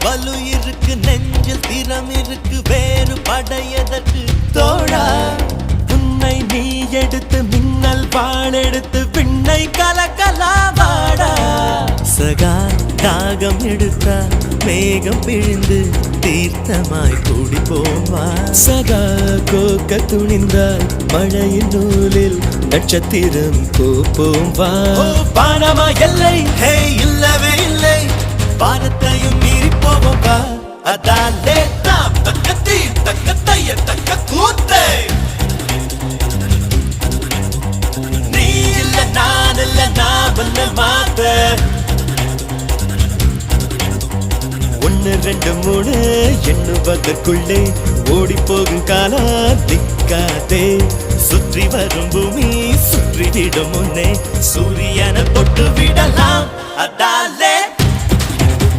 வலு இருக்கு நெஞ்சில் திறம் இருக்கு வேறு படையதற்கு தோழா உன்னை நீ எடுத்து மின்னல் வாழெடுத்து விண்ணை கலக்கலாவாடா சகா தாகம் எடுத்தா மேகம் பிழிந்து தீர்த்தமாய் கூடி போவா சகா கோக்க துணிந்தால் மழையின் நூலில் நட்சத்திரம் கோப்போம் வா பானமா எல்லை ஹே இல்லவே இல்லை பானத்தையும் மீறி போவோம் வா அதாலே தாம் தக்கத்தி தக்கத்தைய தக்க கூத்தை நீ இல்ல நான் இல்ல நான் வல்ல மாத்த 1 2 3 எண்ணுவதற்குள்ளே ஓடி போகும் காலம் நிற்காதே சுற்றி வரும் பூமி சுற்றிவிடும் முன்னே சூரியனை தொட்டு விடலாம்